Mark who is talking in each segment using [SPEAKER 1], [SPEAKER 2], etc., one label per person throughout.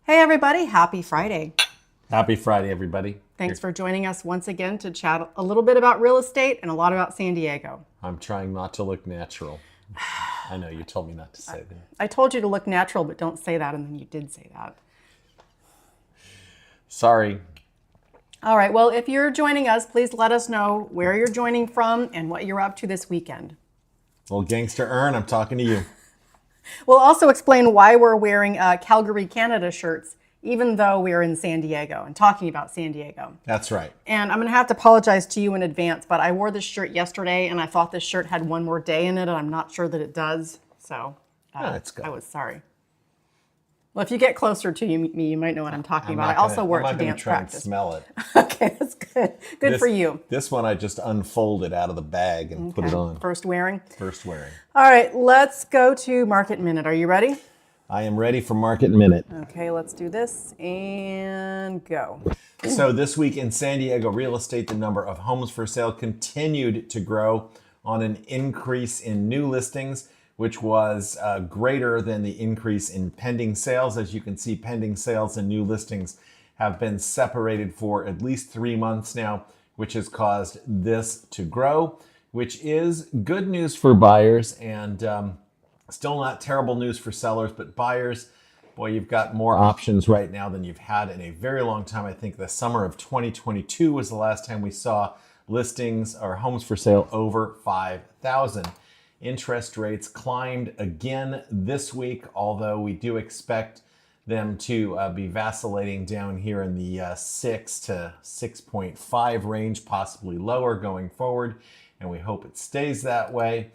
[SPEAKER 1] Hey everybody, happy Friday.
[SPEAKER 2] Happy Friday, everybody.
[SPEAKER 1] Thanks for joining us once again to chat a little bit about real estate and a lot about San Diego.
[SPEAKER 2] I'm trying not to look natural. I know you told me not to say that.
[SPEAKER 1] I told you to look natural, but don't say that, and then you did say that.
[SPEAKER 2] Sorry.
[SPEAKER 1] All right, well, if you're joining us, please let us know where you're joining from and what you're up to this weekend.
[SPEAKER 2] Well, Gangster Ern, I'm talking to you.
[SPEAKER 1] We'll also explain why we're wearing Calgary, Canada shirts, even though we're in San Diego and talking about San Diego.
[SPEAKER 2] That's right.
[SPEAKER 1] And I'm going to have to apologize to you in advance, but I wore this shirt yesterday and I thought this shirt had one more day in it, and I'm not sure that it does. So
[SPEAKER 2] That's good.
[SPEAKER 1] I was sorry. Well, if you get closer to me, you might know what I'm talking about. I also wore it to dance practice.
[SPEAKER 2] And smell it.
[SPEAKER 1] Okay, that's good. Good for you.
[SPEAKER 2] This one I just unfolded out of the bag and put it on.
[SPEAKER 1] First wearing.
[SPEAKER 2] First wearing.
[SPEAKER 1] All right, let's go to Market Minute. Are you ready?
[SPEAKER 2] I am ready for Market Minute.
[SPEAKER 1] Okay, let's do this and go.
[SPEAKER 2] So this week in San Diego real estate, the number of homes for sale continued to grow on an increase in new listings, which was greater than the increase in pending sales. As you can see, pending sales and new listings have been separated for at least 3 months now, which has caused this to grow, which is good news for buyers and still not terrible news for sellers, but buyers, boy, you've got more options right now than you've had in a very long time. I think the summer of 2022 was the last time we saw listings or homes for sale over 5,000. Interest rates climbed again this week, although we do expect them to be vacillating down here in the 6 to 6.5 range, possibly lower going forward, and we hope it stays that way.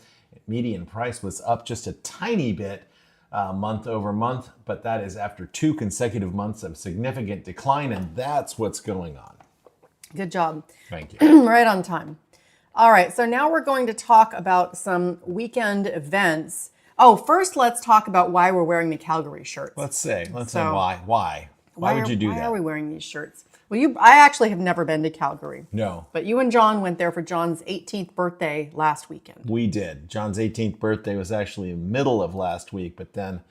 [SPEAKER 2] Median price was up just a tiny bit month over month, but that is after 2 consecutive months of significant decline, and that's what's going on.
[SPEAKER 1] Good job.
[SPEAKER 2] Thank you.
[SPEAKER 1] Right on time. All right, so now we're going to talk about some weekend events. Oh, first let's talk about why we're wearing the Calgary shirts.
[SPEAKER 2] Let's say why. Why would you do that?
[SPEAKER 1] Why are we wearing these shirts? Well, I actually have never been to Calgary.
[SPEAKER 2] No.
[SPEAKER 1] But you and John went there for John's 18th birthday last weekend.
[SPEAKER 2] We did. John's 18th birthday was actually in the middle of last week, but then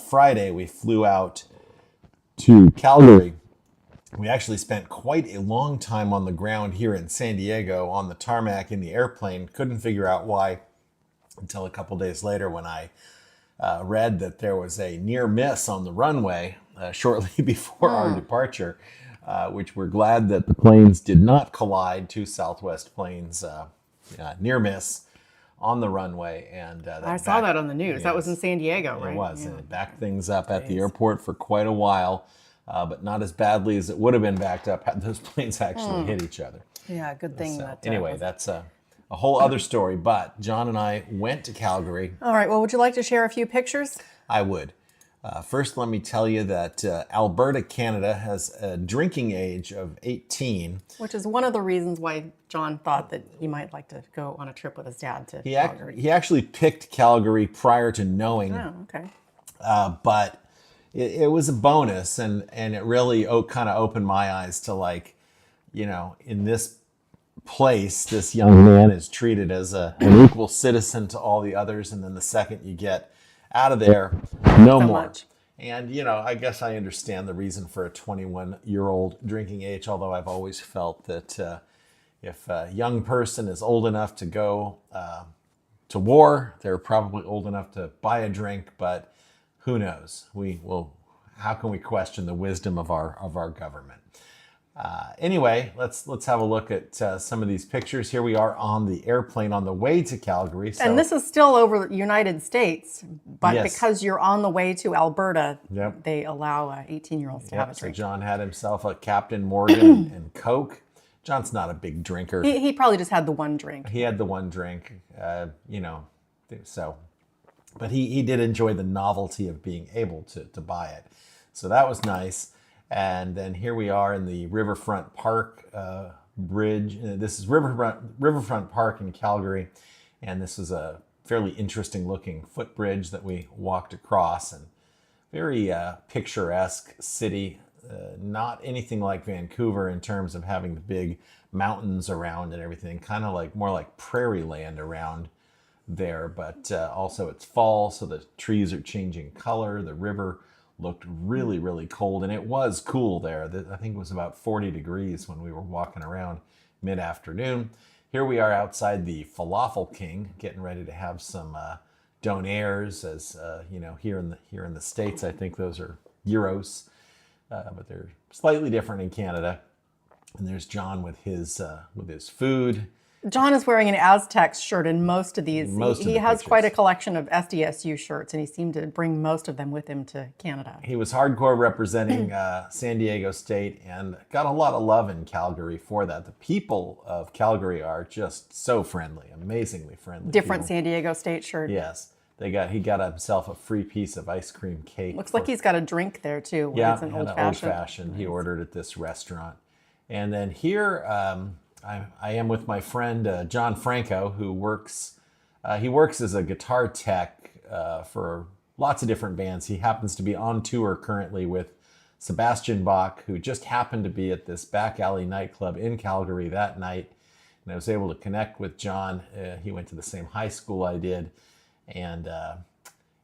[SPEAKER 2] Friday we flew out to Calgary. We actually spent quite a long time on the ground here in San Diego on the tarmac in the airplane. Couldn't figure out why until a couple days later when I read that there was a near miss on the runway shortly before our departure, which we're glad that the planes did not collide. 2 Southwest planes near miss on the runway. And
[SPEAKER 1] I saw that on the news. Yes. That was in San Diego, right?
[SPEAKER 2] It was, and it backed things up at the airport for quite a while. But not as badly as it would have been backed up had those planes actually hit each other.
[SPEAKER 1] Yeah, good thing.
[SPEAKER 2] So, anyway, that's a whole other story. But John and I went to Calgary.
[SPEAKER 1] All right. Well, would you like to share a few pictures?
[SPEAKER 2] I would. First, let me tell you that Alberta, Canada has a drinking age of 18.
[SPEAKER 1] Which is one of the reasons why John thought that he might like to go on a trip with his dad to Calgary.
[SPEAKER 2] He actually picked Calgary prior to knowing.
[SPEAKER 1] Oh, okay.
[SPEAKER 2] But it was a bonus, and it really kind of opened my eyes to, like, you know, in this place, this young man is treated as an equal citizen to all the others, and then the second you get out of there, no more. Much. And, you know, I guess I understand the reason for a 21-year-old drinking age, although I've always felt that if a young person is old enough to go to war, they're probably old enough to buy a drink, but who knows? How can we question the wisdom of our government? Anyway, let's have a look at some of these pictures. Here we are on the airplane on the way to Calgary.
[SPEAKER 1] And this is still over the United States, but
[SPEAKER 2] yes,
[SPEAKER 1] because you're on the way to Alberta,
[SPEAKER 2] yep,
[SPEAKER 1] they allow 18-year-olds to have a drink.
[SPEAKER 2] So John had himself a Captain Morgan and Coke. John's not a big drinker.
[SPEAKER 1] He probably just had the one drink.
[SPEAKER 2] He had the one drink, so. But he did enjoy the novelty of being able to buy it. So that was nice. And then here we are in the Riverfront Park Bridge. This is Riverfront Park in Calgary. And this is a fairly interesting looking footbridge that we walked across. And very picturesque city. Not anything like Vancouver in terms of having the big mountains around and everything. Kind of like more like prairie land around there, but also it's fall, so the trees are changing color. The river looked really, really cold, and it was cool there. I think it was about 40 degrees when we were walking around mid-afternoon. Here we are outside the Falafel King, getting ready to have some donaires. As you know, here in the States, I think those are euros, but they're slightly different in Canada. And there's John with his food.
[SPEAKER 1] John is wearing an Aztecs shirt in most of these. He has
[SPEAKER 2] pictures.
[SPEAKER 1] quite a collection of SDSU shirts, and he seemed to bring most of them with him to Canada.
[SPEAKER 2] He was hardcore representing San Diego State and got a lot of love in Calgary for that. The people of Calgary are just so friendly, amazingly friendly.
[SPEAKER 1] Different
[SPEAKER 2] people.
[SPEAKER 1] San Diego State shirt.
[SPEAKER 2] Yes. He got himself a free piece of ice cream cake.
[SPEAKER 1] Looks like he's got a drink there too.
[SPEAKER 2] Yeah,
[SPEAKER 1] it's an
[SPEAKER 2] old fashioned.
[SPEAKER 1] Nice.
[SPEAKER 2] He ordered at this restaurant. And then here I am with my friend John Franco, who works as a guitar tech for lots of different bands. He happens to be on tour currently with Sebastian Bach, who just happened to be at this back alley nightclub in Calgary that night. And I was able to connect with John. He went to the same high school I did. And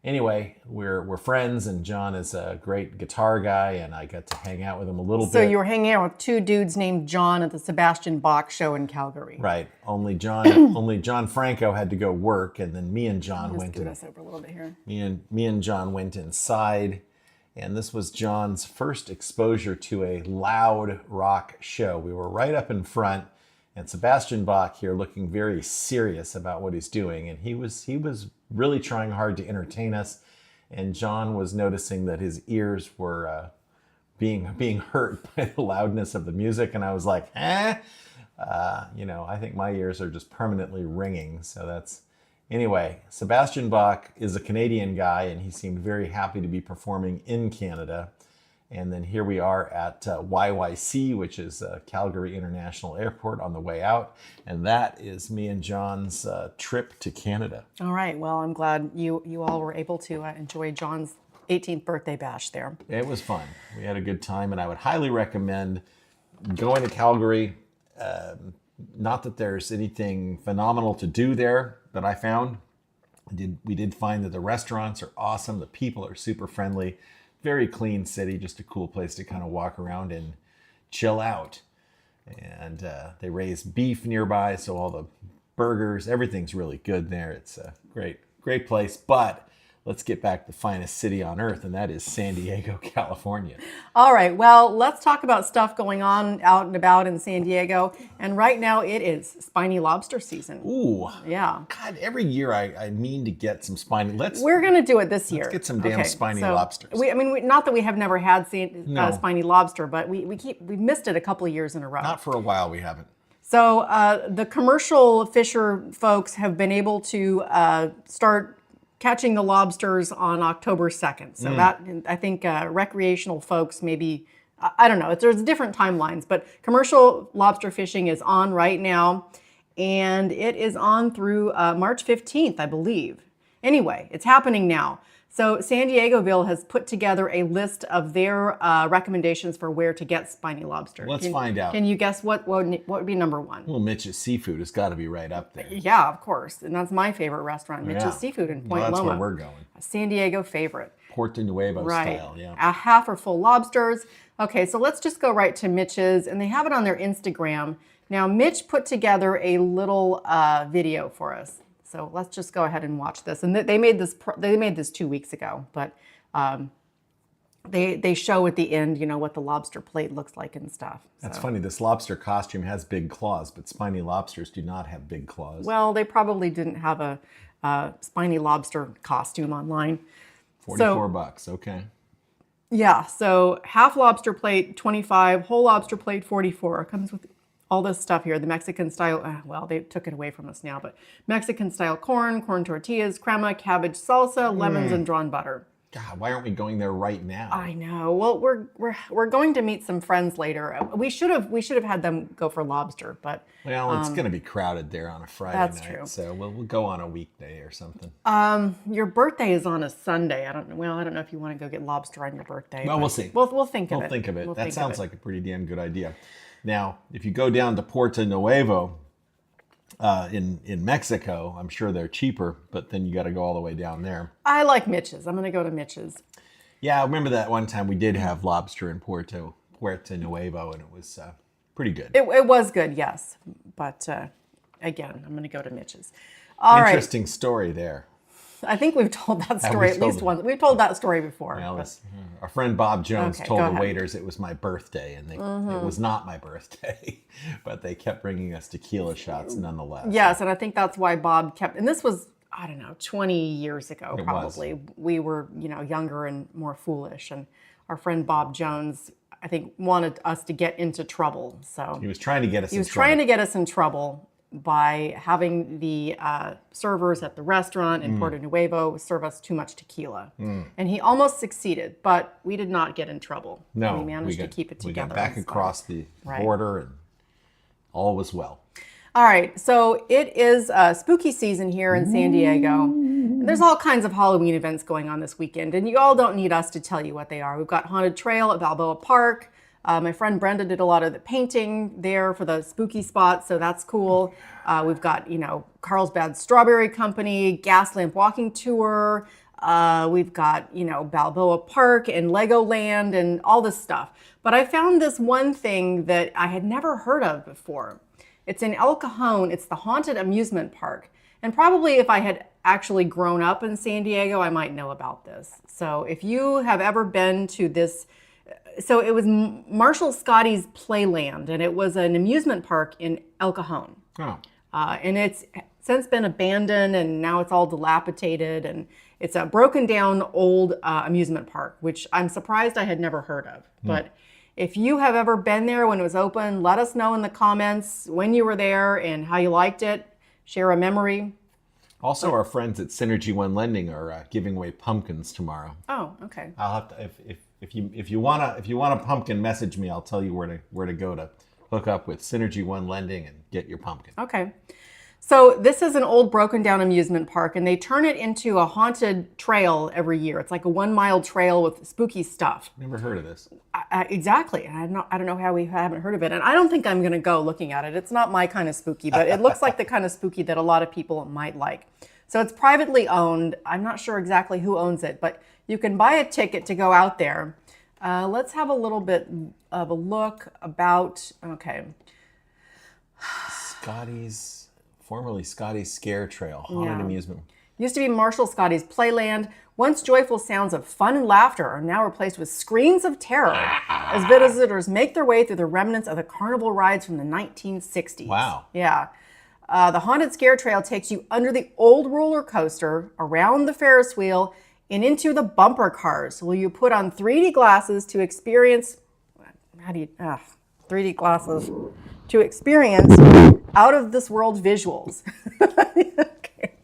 [SPEAKER 2] anyway, we're friends, and John is a great guitar guy, and I got to hang out with him a little bit.
[SPEAKER 1] So you were hanging out with two dudes named John at the Sebastian Bach show in Calgary.
[SPEAKER 2] Right. Only John Franco had to go work, and then me and John went
[SPEAKER 1] Scoot us over a little bit here.
[SPEAKER 2] Me and John went inside, and this was John's first exposure to a loud rock show. We were right up in front, and Sebastian Bach here looking very serious about what he's doing, and he was really trying hard to entertain us, and John was noticing that his ears were being hurt by the loudness of the music, and I was like, I think my ears are just permanently ringing. So that's anyway. Sebastian Bach is a Canadian guy, and he seemed very happy to be performing in Canada. And then here we are at YYC, which is Calgary International Airport, on the way out. And that is me and John's trip to Canada.
[SPEAKER 1] All right. Well, I'm glad you all were able to enjoy John's 18th birthday bash there.
[SPEAKER 2] It was fun. We had a good time, and I would highly recommend going to Calgary. Not that there's anything phenomenal to do there that I found. We did find that the restaurants are awesome. The people are super friendly. Very clean city, just a cool place to kind of walk around and chill out. And they raise beef nearby, so all the burgers, everything's really good there. It's a great place. But let's get back to the finest city on earth, and that is San Diego, California.
[SPEAKER 1] All right, well, let's talk about stuff going on out and about in San Diego. And right now it is spiny lobster season.
[SPEAKER 2] Ooh.
[SPEAKER 1] Yeah.
[SPEAKER 2] God, every year I mean to get some spiny.
[SPEAKER 1] We're going to do it this year.
[SPEAKER 2] Let's get some damn spiny lobsters.
[SPEAKER 1] Not that we have never had spiny lobster, but we missed it a couple of years in a row.
[SPEAKER 2] Not for a while, we haven't.
[SPEAKER 1] So the commercial fisher folks have been able to start catching the lobsters on October 2nd. So that, I think recreational folks maybe, I don't know, there's different timelines, but commercial lobster fishing is on right now, and it is on through March 15th, I believe. Anyway, it's happening now. So San Diegoville has put together a list of their recommendations for where to get spiny lobster.
[SPEAKER 2] Let's find out.
[SPEAKER 1] Can you guess what would be number one?
[SPEAKER 2] Well, Mitch's Seafood has got to be right up there.
[SPEAKER 1] Yeah, of course. And that's my favorite restaurant, Mitch's Seafood in Point Loma.
[SPEAKER 2] That's where we're going.
[SPEAKER 1] A San Diego favorite.
[SPEAKER 2] Puerto Nuevo style, yeah.
[SPEAKER 1] A half or full lobsters. Okay, so let's just go right to Mitch's, and they have it on their Instagram. Now, Mitch put together a little video for us. So let's just go ahead and watch this. And they made this 2 weeks ago, but they show at the end, what the lobster plate looks like and stuff.
[SPEAKER 2] That's funny. This lobster costume has big claws, but spiny lobsters do not have big claws.
[SPEAKER 1] Well, they probably didn't have a spiny lobster costume online.
[SPEAKER 2] $44, okay.
[SPEAKER 1] Yeah, so half lobster plate, 25, whole lobster plate, 44. It comes with all this stuff here, the Mexican style, well, they took it away from us now, but Mexican style corn tortillas, crema, cabbage salsa, lemons, and drawn butter.
[SPEAKER 2] God, why aren't we going there right now?
[SPEAKER 1] I know. Well, we're going to meet some friends later. We should have had them go for lobster, but
[SPEAKER 2] well, it's going to be crowded there on a Friday
[SPEAKER 1] that's
[SPEAKER 2] night.
[SPEAKER 1] True.
[SPEAKER 2] So we'll go on a weekday or something.
[SPEAKER 1] Your birthday is on a Sunday. I don't know if you want to go get lobster on your birthday.
[SPEAKER 2] Well, we'll see.
[SPEAKER 1] We'll think of it.
[SPEAKER 2] We'll think of it.
[SPEAKER 1] We'll
[SPEAKER 2] that sounds like a pretty damn good idea. Now, if you go down to Puerto Nuevo in Mexico, I'm sure they're cheaper, but then you got to go all the way down there.
[SPEAKER 1] I like Mitch's. I'm going to go to Mitch's.
[SPEAKER 2] Yeah, I remember that one time we did have lobster in Puerto Nuevo, and it was pretty good.
[SPEAKER 1] It was good, yes. But again, I'm going to go to Mitch's. All right.
[SPEAKER 2] Interesting story there.
[SPEAKER 1] I think we've told that story at least once. We've told that story before.
[SPEAKER 2] Well, our friend Bob Jones
[SPEAKER 1] Okay,
[SPEAKER 2] told
[SPEAKER 1] go
[SPEAKER 2] the
[SPEAKER 1] ahead.
[SPEAKER 2] waiters it was my birthday, and it was not my birthday, but they kept bringing us tequila shots nonetheless.
[SPEAKER 1] Yes, and I think that's why Bob kept, and this was, I don't know, 20 years ago
[SPEAKER 2] It was.
[SPEAKER 1] probably. We were, younger and more foolish, and our friend Bob Jones, I think, wanted us to get into trouble. So
[SPEAKER 2] He was trying to get us
[SPEAKER 1] he was trying to get us in trouble by having the servers at the restaurant in Puerto Nuevo serve us too much tequila. And he almost succeeded, but we did not get in trouble.
[SPEAKER 2] No,
[SPEAKER 1] we managed to keep it together.
[SPEAKER 2] We got back
[SPEAKER 1] and stuff.
[SPEAKER 2] across the border, and all was well.
[SPEAKER 1] All right, so it is spooky season here in San Diego. And there's all kinds of Halloween events going on this weekend, and you all don't need us to tell you what they are. We've got Haunted Trail at Balboa Park. My friend Brenda did a lot of the painting there for the spooky spots, so that's cool. We've got, Carlsbad Strawberry Company, Gas Lamp Walking Tour. We've got, Balboa Park and Legoland and all this stuff. But I found this one thing that I had never heard of before. It's in El Cajon. It's the Haunted Amusement Park. And probably if I had actually grown up in San Diego, I might know about this. So if you have ever been to this, so it was Marshall Scotty's Playland, and it was an amusement park in El Cajon.
[SPEAKER 2] Oh.
[SPEAKER 1] And it's since been abandoned, and now it's all dilapidated, and it's a broken down old amusement park, which I'm surprised I had never heard of. But if you have ever been there when it was open, let us know in the comments when you were there and how you liked it. Share a memory.
[SPEAKER 2] Also, our friends at Synergy One Lending are giving away pumpkins tomorrow.
[SPEAKER 1] Oh, okay.
[SPEAKER 2] I'll have to if you want a pumpkin, message me. I'll tell you where to go to hook up with Synergy One Lending and get your pumpkin.
[SPEAKER 1] Okay. So this is an old broken down amusement park, and they turn it into a haunted trail every year. It's like a 1 mile trail with spooky stuff.
[SPEAKER 2] Never heard of this.
[SPEAKER 1] Exactly. I don't know how we haven't heard of it. And I don't think I'm going to go looking at it. It's not my kind of spooky, but it looks like the kind of spooky that a lot of people might like. So it's privately owned. I'm not sure exactly who owns it, but you can buy a ticket to go out there. Let's have a little bit of a look about, okay.
[SPEAKER 2] Formerly Scotty's Scare Trail, haunted amusement.
[SPEAKER 1] Used to be Marshall Scotty's Playland. Once joyful sounds of fun and laughter are now replaced with screams of terror as visitors make their way through the remnants of the carnival rides from the 1960s.
[SPEAKER 2] Wow.
[SPEAKER 1] Yeah. The Haunted Scare Trail takes you under the old roller coaster, around the Ferris wheel, and into the bumper cars. Will you put on 3D glasses to experience, 3D glasses to experience out of this world visuals. Okay.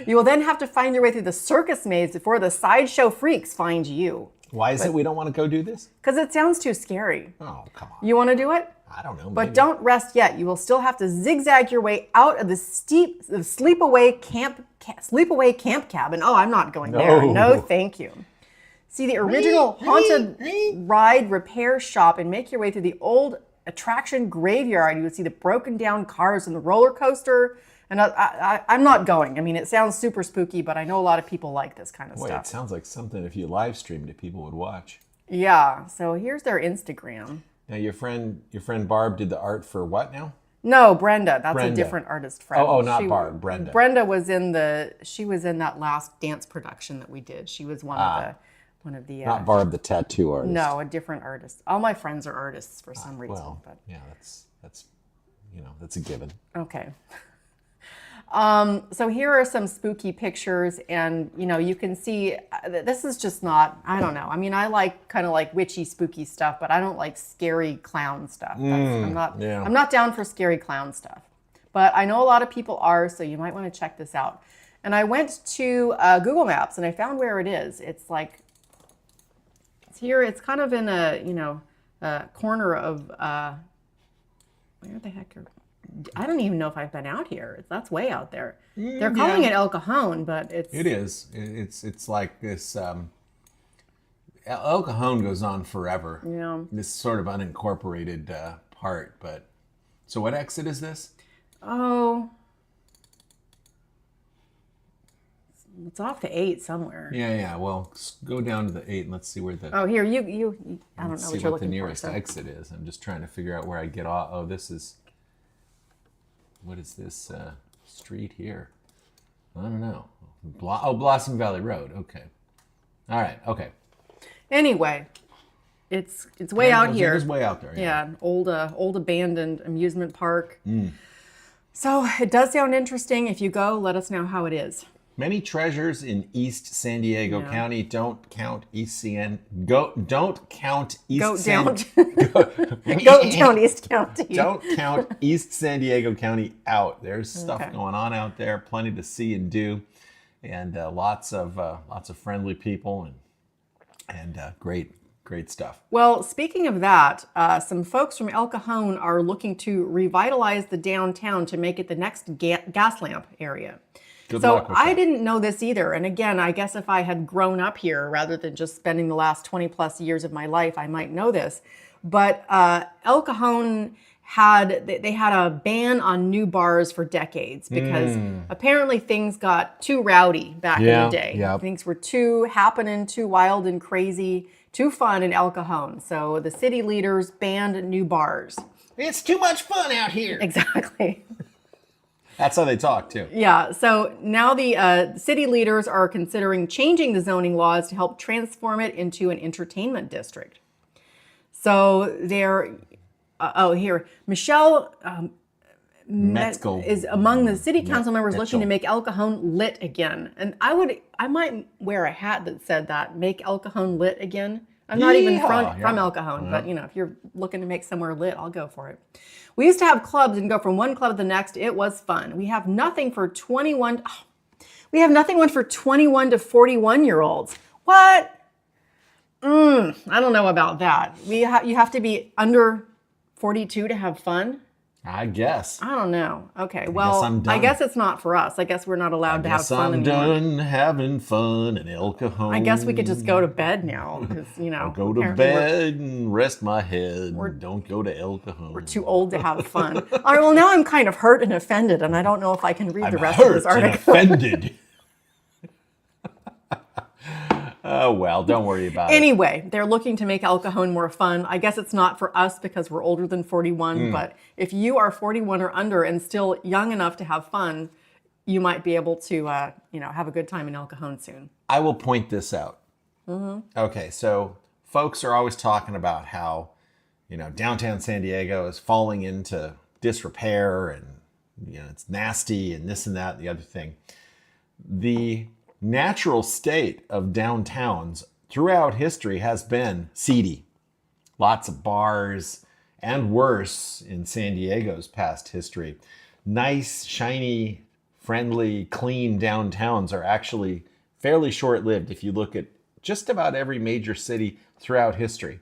[SPEAKER 1] You will then have to find your way through the circus maze before the sideshow freaks find you.
[SPEAKER 2] Why is it we don't want to go do this?
[SPEAKER 1] Because it sounds too scary.
[SPEAKER 2] Oh, come on.
[SPEAKER 1] You want to do it?
[SPEAKER 2] I don't know.
[SPEAKER 1] But don't rest yet. You will still have to zigzag your way out of the steep sleepaway camp cabin. Oh, I'm not going there. No, thank you. See the original haunted ride repair shop and make your way through the old attraction graveyard. You would see the broken down cars and the roller coaster. And I'm not going. I mean, it sounds super spooky, but I know a lot of people like this kind of stuff.
[SPEAKER 2] It sounds like something if you live streamed it, people would watch.
[SPEAKER 1] Yeah. So here's their Instagram.
[SPEAKER 2] Now, your friend Barb did the art for what now?
[SPEAKER 1] No, Brenda. That's a different artist friend.
[SPEAKER 2] Oh, not Barb. Brenda.
[SPEAKER 1] Brenda was in that last dance production that we did. She was one of the.
[SPEAKER 2] Not Barb, the tattoo artist.
[SPEAKER 1] No, a different artist. All my friends are artists for some reason.
[SPEAKER 2] Well,
[SPEAKER 1] but.
[SPEAKER 2] yeah, that's a given.
[SPEAKER 1] Okay. So here are some spooky pictures, and you can see this is just not, I don't know. I mean, I like kind of like witchy, spooky stuff, but I don't like scary clown stuff. I'm not down for scary clown stuff. But I know a lot of people are, so you might want to check this out. And I went to Google Maps and I found where it is. It's here. It's kind of in a corner of where the heck are. I don't even know if I've been out here. That's way out there. They're calling it El Cajon, but it's...
[SPEAKER 2] It is. It's like this... El Cajon goes on forever.
[SPEAKER 1] Yeah.
[SPEAKER 2] This sort of unincorporated part, but... So what exit is this?
[SPEAKER 1] Oh... It's off to 8 somewhere.
[SPEAKER 2] Yeah. Well, go down to the 8 and let's see where the.
[SPEAKER 1] Oh, here, you I don't know
[SPEAKER 2] see
[SPEAKER 1] what you're
[SPEAKER 2] what the
[SPEAKER 1] looking
[SPEAKER 2] nearest
[SPEAKER 1] for. So.
[SPEAKER 2] exit is. I'm just trying to figure out where I get off. Oh, this is. What is this street here? I don't know. Blossom Valley Road. Okay. All right. Okay.
[SPEAKER 1] Anyway, it's way out here.
[SPEAKER 2] It's way out there.
[SPEAKER 1] Yeah, an old abandoned amusement park. So it does sound interesting. If you go, let us know how it is.
[SPEAKER 2] Many treasures in East San Diego County. Don't count East CN. Don't count East
[SPEAKER 1] Goat Town, East County.
[SPEAKER 2] Don't count East San Diego County out. There's stuff going on out there, plenty to see and do, and lots of friendly people and great stuff.
[SPEAKER 1] Well, speaking of that, some folks from El Cajon are looking to revitalize the downtown to make it the next gas lamp area.
[SPEAKER 2] Good
[SPEAKER 1] so
[SPEAKER 2] luck with
[SPEAKER 1] I
[SPEAKER 2] that.
[SPEAKER 1] didn't know this either. And again, I guess if I had grown up here rather than just spending the last 20 plus years of my life, I might know this. But El Cajon had a ban on new bars for decades because apparently things got too rowdy back in the day.
[SPEAKER 2] Yeah.
[SPEAKER 1] Things were too happening, too wild and crazy, too fun in El Cajon. So the city leaders banned new bars.
[SPEAKER 2] It's too much fun out here.
[SPEAKER 1] Exactly.
[SPEAKER 2] That's how they talk too.
[SPEAKER 1] Yeah, so now the city leaders are considering changing the zoning laws to help transform it into an entertainment district. So they're, here, Michelle
[SPEAKER 2] Metzger
[SPEAKER 1] is among the city council members looking to make El Cajon lit again. And I might wear a hat that said that, make El Cajon lit again. I'm not even from El Cajon, but if you're looking to make somewhere lit, I'll go for it. We used to have clubs and go from one club to the next. It was fun. We have nothing for 21 to 41-year-olds. What? I don't know about that. You have to be under 42 to have fun.
[SPEAKER 2] I guess.
[SPEAKER 1] I don't know. Okay, well, I guess it's not for us. I guess we're not allowed to have fun anymore.
[SPEAKER 2] I'm done having fun in El Cajon.
[SPEAKER 1] I guess we could just go to bed now because
[SPEAKER 2] I'll go to bed and rest my head. Don't go to El Cajon.
[SPEAKER 1] We're too old to have fun. All right, well, now I'm kind of hurt and offended, and I don't know if I can read the rest of this article.
[SPEAKER 2] And offended. Oh, well, don't worry about it.
[SPEAKER 1] Anyway, they're looking to make El Cajon more fun. I guess it's not for us because we're older than 41, but if you are 41 or under and still young enough to have fun, you might be able to, have a good time in El Cajon soon.
[SPEAKER 2] I will point this out. Okay, so folks are always talking about how, downtown San Diego is falling into disrepair and, it's nasty and this and that and the other thing. The natural state of downtowns throughout history has been seedy. Lots of bars and worse in San Diego's past history. Nice, shiny, friendly, clean downtowns are actually fairly short-lived if you look at just about every major city throughout history.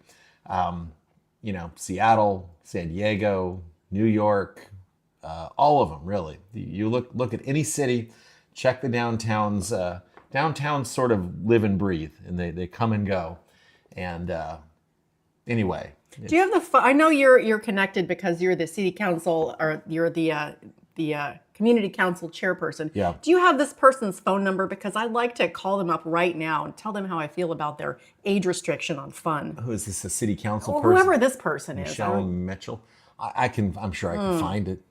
[SPEAKER 2] Seattle, San Diego, New York, all of them really. You look at any city, check the downtowns. Downtowns sort of live and breathe, and they come and go. And anyway,
[SPEAKER 1] do you have I know you're connected because you're the city council or you're the community council chairperson.
[SPEAKER 2] Yeah.
[SPEAKER 1] Do you have this person's phone number? Because I'd like to call them up right now and tell them how I feel about their age restriction on fun.
[SPEAKER 2] Who is this? A city council person?
[SPEAKER 1] Whoever this person is.
[SPEAKER 2] Michelle Mitchell. I'm sure I can find it.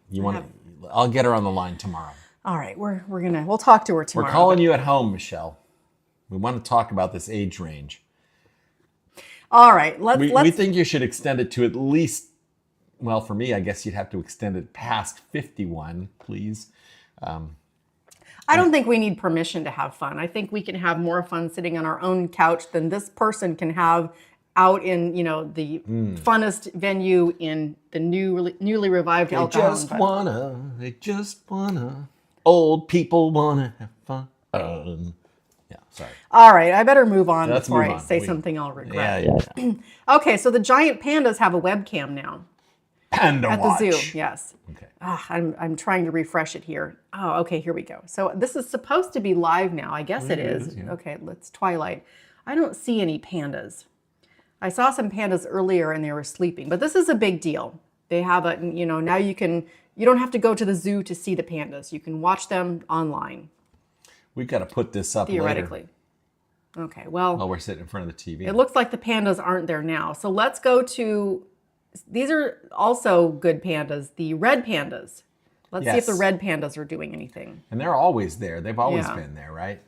[SPEAKER 2] I'll get her on the line tomorrow.
[SPEAKER 1] All right, we'll talk to her tomorrow.
[SPEAKER 2] We're calling you at home, Michelle. We want to talk about this age range.
[SPEAKER 1] All right,
[SPEAKER 2] we think you should extend it to at least, well, for me, I guess you'd have to extend it past 51, please.
[SPEAKER 1] I don't think we need permission to have fun. I think we can have more fun sitting on our own couch than this person can have out in, the funnest venue in the newly revived El Cajon.
[SPEAKER 2] They just wanna. Old people wanna have fun. Yeah, sorry.
[SPEAKER 1] All right, I better move on before I say something I'll regret.
[SPEAKER 2] Yeah.
[SPEAKER 1] Okay, so the giant pandas have a webcam now.
[SPEAKER 2] Panda
[SPEAKER 1] at
[SPEAKER 2] watch.
[SPEAKER 1] the zoo, yes.
[SPEAKER 2] Okay.
[SPEAKER 1] I'm trying to refresh it here. Oh, okay, here we go. So this is supposed to be live now. I guess it is.
[SPEAKER 2] Yeah.
[SPEAKER 1] Okay, let's twilight. I don't see any pandas. I saw some pandas earlier and they were sleeping, but this is a big deal. They have now you don't have to go to the zoo to see the pandas. You can watch them online.
[SPEAKER 2] We've got to put this up
[SPEAKER 1] theoretically.
[SPEAKER 2] later.
[SPEAKER 1] Okay, well,
[SPEAKER 2] While we're sitting in front of the TV.
[SPEAKER 1] it looks like the pandas aren't there now. So let's go to, these are also good pandas, the red pandas. Let's see if the
[SPEAKER 2] Yes.
[SPEAKER 1] red pandas are doing anything.
[SPEAKER 2] And they're always there. They've always
[SPEAKER 1] Yeah.
[SPEAKER 2] been there, right?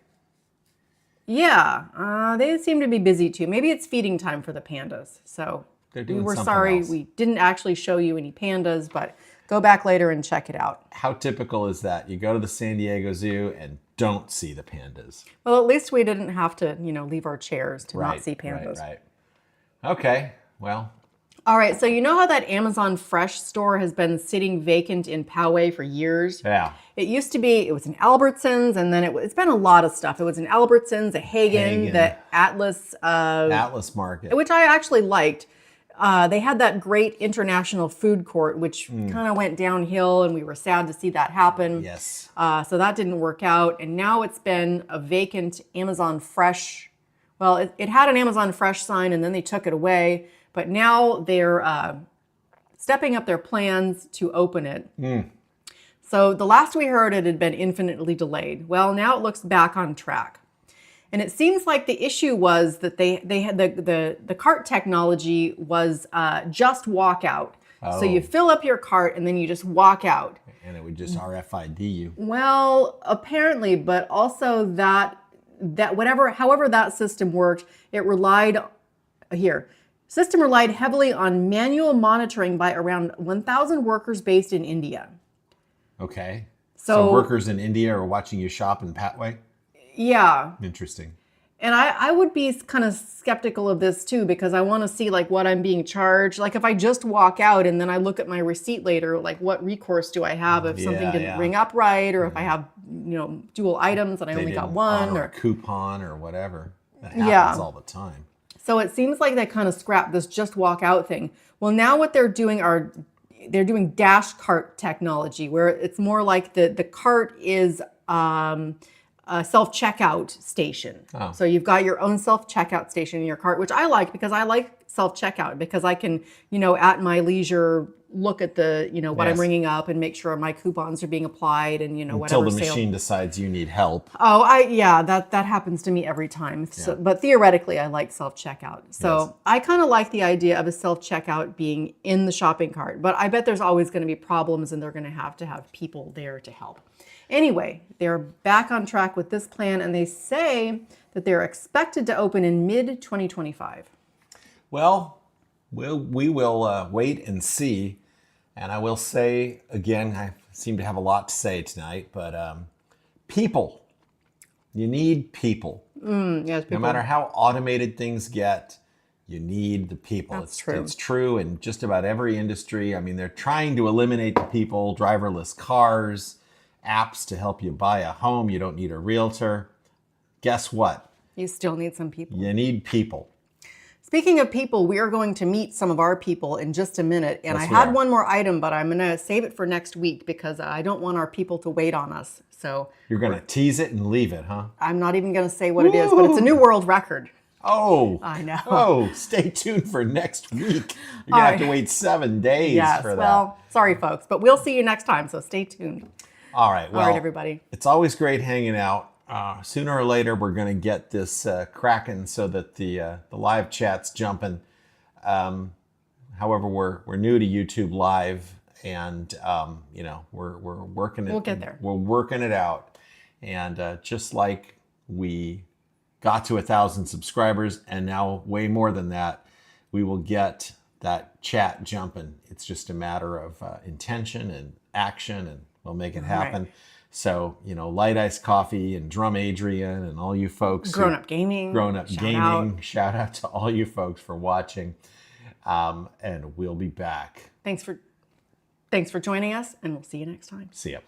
[SPEAKER 1] Yeah, they seem to be busy too. Maybe it's feeding time for the pandas. So
[SPEAKER 2] They're
[SPEAKER 1] we
[SPEAKER 2] doing
[SPEAKER 1] were
[SPEAKER 2] something
[SPEAKER 1] sorry
[SPEAKER 2] else.
[SPEAKER 1] we didn't actually show you any pandas, but go back later and check it out.
[SPEAKER 2] How typical is that? You go to the San Diego Zoo and don't see the pandas.
[SPEAKER 1] Well, at least we didn't have to, leave our chairs to not see pandas.
[SPEAKER 2] Right. Okay. Well,
[SPEAKER 1] All right, so you know how that Amazon Fresh store has been sitting vacant in Poway for years?
[SPEAKER 2] yeah.
[SPEAKER 1] It used to be, it was in Albertsons, and then it's been a lot of stuff. It was in Albertsons, a Hagen, the Atlas,
[SPEAKER 2] Atlas Market.
[SPEAKER 1] which I actually liked. They had that great international food court, which kind of went downhill, and we were sad to see that happen.
[SPEAKER 2] Yes.
[SPEAKER 1] So that didn't work out, and now it's been a vacant Amazon Fresh. Well, it had an Amazon Fresh sign, and then they took it away. But now they're stepping up their plans to open it. So the last we heard, it had been infinitely delayed. Well, now it looks back on track. And it seems like the issue was that they had the cart technology was just walk out. So you fill up your cart and then you just walk out.
[SPEAKER 2] And it would just RFID you.
[SPEAKER 1] Well, apparently, but also however that system worked, it relied System relied heavily on manual monitoring by around 1,000 workers based in India.
[SPEAKER 2] Okay.
[SPEAKER 1] So
[SPEAKER 2] So workers in India are watching you shop in Patway?
[SPEAKER 1] Yeah.
[SPEAKER 2] Interesting.
[SPEAKER 1] And I would be kind of skeptical of this too, because I want to see like what I'm being charged. Like if I just walk out and then I look at my receipt later, like what recourse do I have if something didn't ring up right, or if I have, dual items and I only got one,
[SPEAKER 2] or
[SPEAKER 1] or
[SPEAKER 2] a coupon or whatever. That happens all the time.
[SPEAKER 1] So it seems like they kind of scrapped this just walk out thing. Well, now what they're doing they're doing dash cart technology, where it's more like the cart is a self-checkout station.
[SPEAKER 2] Oh.
[SPEAKER 1] So you've got your own self-checkout station in your cart, which I like because I like self-checkout because I can, at my leisure, look at the, what I'm
[SPEAKER 2] Yes.
[SPEAKER 1] ringing up and make sure my coupons are being applied and,
[SPEAKER 2] Until
[SPEAKER 1] whatever
[SPEAKER 2] the
[SPEAKER 1] sale.
[SPEAKER 2] machine decides you need help.
[SPEAKER 1] Oh, that happens to me every time. So, but theoretically, I like self-checkout. So
[SPEAKER 2] Yes.
[SPEAKER 1] I kind of like the idea of a self-checkout being in the shopping cart, but I bet there's always going to be problems and they're going to have people there to help. Anyway, they're back on track with this plan, and they say that they're expected to open in mid-2025.
[SPEAKER 2] Well, we will wait and see. And I will say, again, I seem to have a lot to say tonight, but people. You need people.
[SPEAKER 1] Yes,
[SPEAKER 2] No matter how automated things get, you need the people.
[SPEAKER 1] That's true.
[SPEAKER 2] It's true in just about every industry. I mean, they're trying to eliminate the people, driverless cars, apps to help you buy a home. You don't need a realtor. Guess what?
[SPEAKER 1] You still need some people.
[SPEAKER 2] You need people.
[SPEAKER 1] Speaking of people, we are going to meet some of our people in just a minute. And
[SPEAKER 2] Yes,
[SPEAKER 1] I
[SPEAKER 2] we
[SPEAKER 1] had
[SPEAKER 2] are.
[SPEAKER 1] one more item, but I'm going to save it for next week because I don't want our people to wait on us. So
[SPEAKER 2] You're going to tease it and leave it, huh?
[SPEAKER 1] I'm not even going to say what it is, but it's a new world record.
[SPEAKER 2] Oh,
[SPEAKER 1] I know.
[SPEAKER 2] Oh, stay tuned for next week. You're going to
[SPEAKER 1] All
[SPEAKER 2] have to
[SPEAKER 1] right.
[SPEAKER 2] wait 7 days
[SPEAKER 1] Yes,
[SPEAKER 2] for that.
[SPEAKER 1] well, sorry, folks, but we'll see you next time. So stay tuned.
[SPEAKER 2] All right. Well,
[SPEAKER 1] All right, everybody.
[SPEAKER 2] It's always great hanging out. Sooner or later, we're going to get this cracking so that the live chat's jumping. However, we're new to YouTube Live, and we're working it.
[SPEAKER 1] We'll get there.
[SPEAKER 2] We're working it out, and just like we got to 1,000 subscribers, and now way more than that, we will get that chat jumping. It's just a matter of intention and action, and we'll make it happen.
[SPEAKER 1] Right.
[SPEAKER 2] So, Light Ice Coffee and Drum Adrian and all you folks.
[SPEAKER 1] Grown Up Gaming.
[SPEAKER 2] Shout out to all you folks for watching. And we'll be back.
[SPEAKER 1] Thanks for joining us, and we'll see you next time.
[SPEAKER 2] See ya.